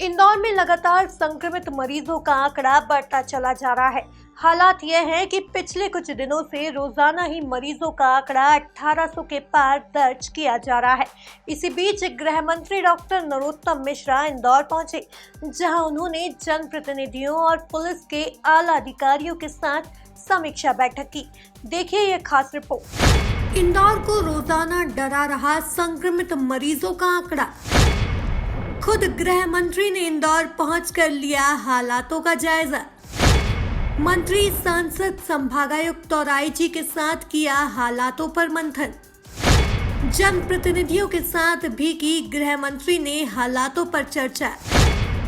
इंदौर में लगातार संक्रमित मरीजों का आंकड़ा बढ़ता चला जा रहा है। हालात यह है कि पिछले कुछ दिनों से रोजाना ही मरीजों का आंकड़ा 1800 के पार दर्ज किया जा रहा है। इसी बीच गृह मंत्री डॉक्टर नरोत्तम मिश्रा इंदौर पहुंचे, जहां उन्होंने जनप्रतिनिधियों और पुलिस के आला अधिकारियों के साथ समीक्षा बैठक की। देखिए यह खास रिपोर्ट। इंदौर को रोजाना डरा रहा संक्रमित मरीजों का आंकड़ा। खुद गृह मंत्री ने इंदौर पहुंचकर लिया हालातों का जायजा। मंत्री, सांसद, संभागायुक्त और आईजी के साथ किया हालातों पर मंथन। जनप्रतिनिधियों के साथ भी की गृह मंत्री ने हालातों पर चर्चा।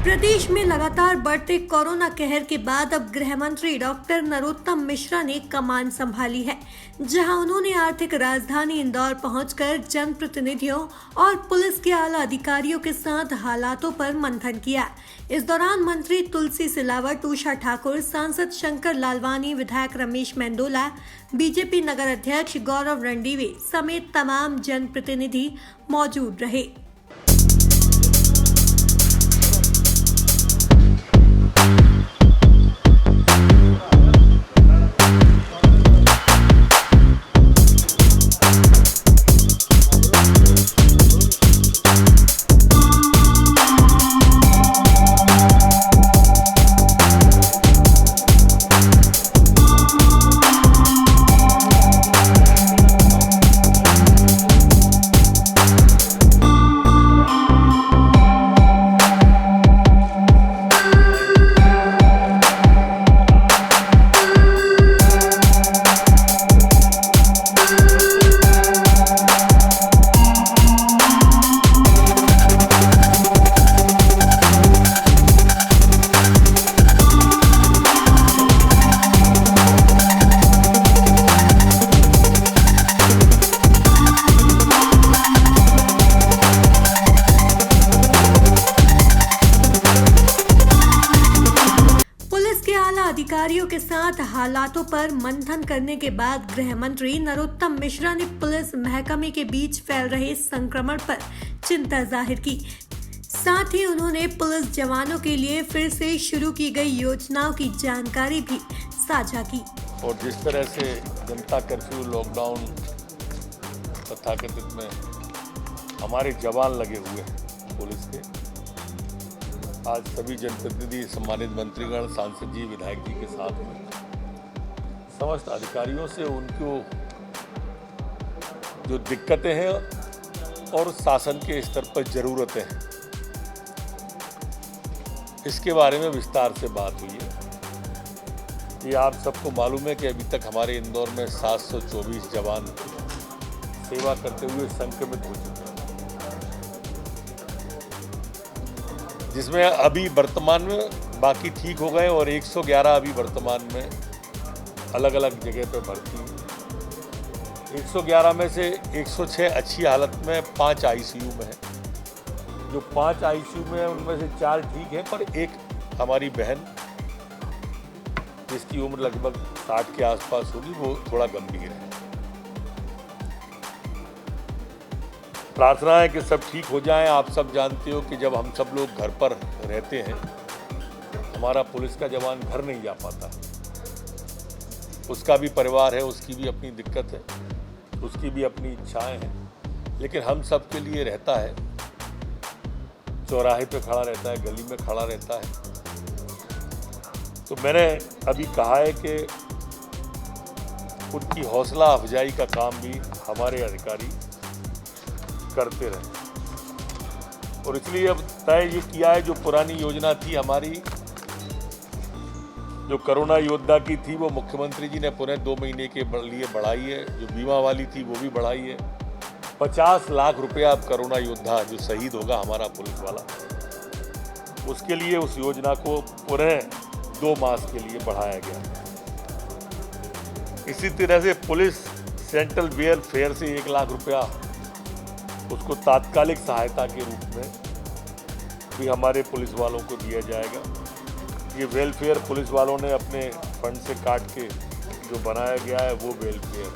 प्रदेश में लगातार बढ़ते कोरोना कहर के बाद अब गृह मंत्री डॉक्टर नरोत्तम मिश्रा ने कमान संभाली है, जहां उन्होंने आर्थिक राजधानी इंदौर पहुंचकर जनप्रतिनिधियों और पुलिस के आला अधिकारियों के साथ हालातों पर मंथन किया। इस दौरान मंत्री तुलसी सिलावट, उषा ठाकुर, सांसद शंकर लालवानी, विधायक रमेश मेंदोला, बीजेपी नगर अध्यक्ष गौरव रणदीवे समेत तमाम जनप्रतिनिधि मौजूद रहे। अधिकारियों के साथ हालातों पर मंथन करने के बाद गृह मंत्री नरोत्तम मिश्रा ने पुलिस महकमे के बीच फैल रहे संक्रमण पर चिंता जाहिर की। साथ ही उन्होंने पुलिस जवानों के लिए फिर से शुरू की गई योजनाओं की जानकारी भी साझा की। और जिस तरह से जनता कर्फ्यू, लॉकडाउन तथाकथित में हमारे जवान लगे हुए हैं पुलिस के, आज सभी जनप्रतिनिधि, सम्मानित मंत्रीगण, सांसद जी, विधायक जी के साथ में समस्त अधिकारियों से उनको जो दिक्कतें हैं और शासन के स्तर पर जरूरतें हैं, इसके बारे में विस्तार से बात हुई है। ये आप सबको मालूम है कि अभी तक हमारे इंदौर में 724 जवान सेवा करते हुए संक्रमित हो चुके हैं, जिसमें अभी वर्तमान में बाकी ठीक हो गए और 111 अभी वर्तमान में अलग अलग जगह पे भर्ती हैं। 111 में से 106 अच्छी हालत में, 5 आईसीयू में है। जो 5 आईसीयू में है उनमें से 4 ठीक है, पर एक हमारी बहन जिसकी उम्र लगभग 60 के आसपास होगी, वो थोड़ा गंभीर है। प्रार्थना है कि सब ठीक हो जाएं। आप सब जानते हो कि जब हम सब लोग घर पर रहते हैं, हमारा पुलिस का जवान घर नहीं जा पाता। उसका भी परिवार है, उसकी भी अपनी दिक्कत है, उसकी भी अपनी इच्छाएं हैं, लेकिन हम सब के लिए रहता है, चौराहे पे खड़ा रहता है, गली में खड़ा रहता है। तो मैंने अभी कहा है कि उनकी हौसला अफजाई का काम भी हमारे अधिकारी करते रहे। और इसलिए अब तय ये किया है, जो पुरानी योजना थी हमारी, जो कोरोना योद्धा की थी, वो मुख्यमंत्री जी ने पुनः 2 महीने के लिए बढ़ाई है। जो बीमा वाली थी वो भी बढ़ाई है। 50 लाख रुपया अब कोरोना योद्धा जो शहीद होगा हमारा पुलिस वाला, उसके लिए उस योजना को पुनः 2 मास के लिए बढ़ाया गया। इसी तरह से पुलिस सेंट्रल वेलफेयर से 1 लाख रुपया उसको तात्कालिक सहायता के रूप में भी हमारे पुलिस वालों को दिया जाएगा। ये वेलफेयर पुलिस वालों ने अपने फंड से काट के जो बनाया गया है वो वेलफेयर।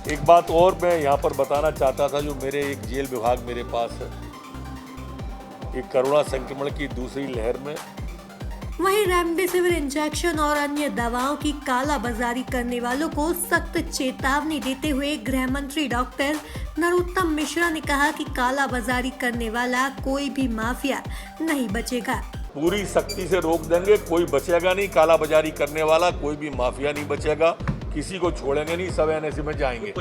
एक बात और मैं यहाँ पर बताना चाहता था, जो मेरे एक जेल विभाग मेरे पास है, ये कोरोना संक्रमण की दूसरी लहर में वहीं रेमडेसिविर इंजेक्शन और अन्य दवाओं की कालाबाजारी करने वालों को सख्त चेतावनी देते हुए गृह मंत्री डॉक्टर नरोत्तम मिश्रा ने कहा कि कालाबाजारी करने वाला कोई भी माफिया नहीं बचेगा। पूरी सख्ती से रोक देंगे, कोई बचेगा नहीं, कालाबाजारी करने वाला कोई भी माफिया नहीं बचेगा, किसी को छोड़ेंगे नहीं, सब एनएसी में जाएंगे।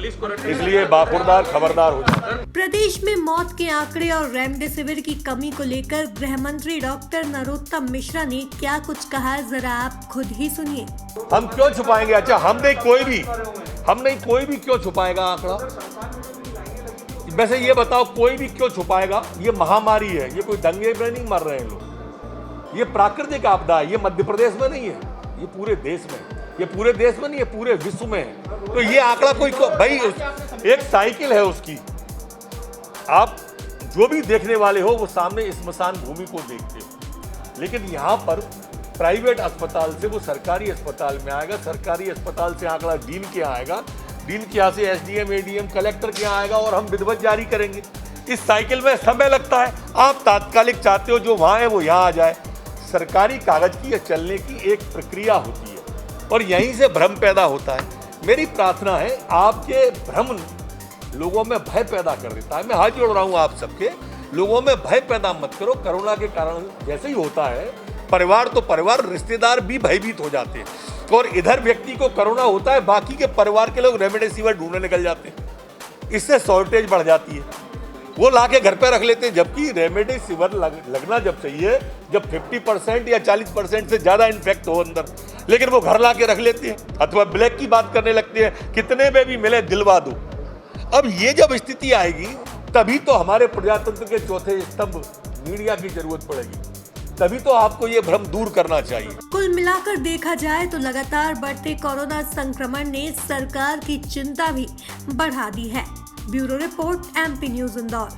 इसलिए बाखुरदार खबरदार हो जाए। प्रदेश में मौत के आंकड़े और रेमडेसिविर की कमी को लेकर गृह मंत्री डॉक्टर नरोत्तम मिश्रा ने क्या कुछ कहा, जरा आप खुद ही सुनिए। हम क्यों छुपाएंगे? अच्छा, हम नहीं कोई भी क्यों छुपाएगा आंकड़ा? वैसे ये बताओ, कोई भी क्यों छुपाएगा? ये महामारी है, ये कोई दंगे में नहीं मर रहे हैं लोग, ये प्राकृतिक आपदा है, ये मध्य प्रदेश में नहीं है, ये पूरे देश में है। ये पूरे देश में नहीं है, पूरे विश्व में है। तो ये आंकड़ा कोई भाई एक साइकिल है उसकी, आप जो भी देखने वाले हो वो सामने स्मशान भूमि को देखते हो, लेकिन यहाँ पर प्राइवेट अस्पताल से वो सरकारी अस्पताल में आएगा, सरकारी अस्पताल से आंकड़ा डीन के यहाँ आएगा, डीन के यहाँ से एसडीएम, एडीएम, कलेक्टर के यहाँ आएगा और हम विधिवत जारी करेंगे। इस साइकिल में समय लगता है। आप तात्कालिक चाहते हो जो वहाँ है वो यहाँ आ जाए। सरकारी कागज की चलने की एक प्रक्रिया होती है और यहीं से भ्रम पैदा होता है। मेरी प्रार्थना है, आपके भ्रम लोगों में भय पैदा कर देता है। मैं हाथ जोड़ रहा हूँ आप सबके, लोगों में भय पैदा मत करो। कोरोना के कारण जैसे ही होता है, परिवार तो परिवार, रिश्तेदार भी भयभीत हो जाते हैं और इधर व्यक्ति को कोरोना होता है, बाकी के परिवार के लोग रेमडेसिविर ढूंढने निकल जाते हैं, इससे शॉर्टेज बढ़ जाती है, वो ला के घर पे रख लेते हैं। जबकि रेमडेसिविर लगना जब चाहिए जब 50% या 40% से ज़्यादा इन्फेक्ट हो अंदर, लेकिन वो घर ला के रख लेते हैं अथवा ब्लैक की बात करने लगते हैं, कितने में भी मिले दिलवा दो। अब ये जब स्थिति आएगी तभी तो हमारे प्रजातंत्र के चौथे स्तंभ मीडिया की जरूरत पड़ेगी, तभी तो आपको ये भ्रम दूर करना चाहिए। कुल मिलाकर देखा जाए तो लगातार बढ़ते कोरोना संक्रमण ने सरकार की चिंता भी बढ़ा दी है। Bureau report, MP news Indore.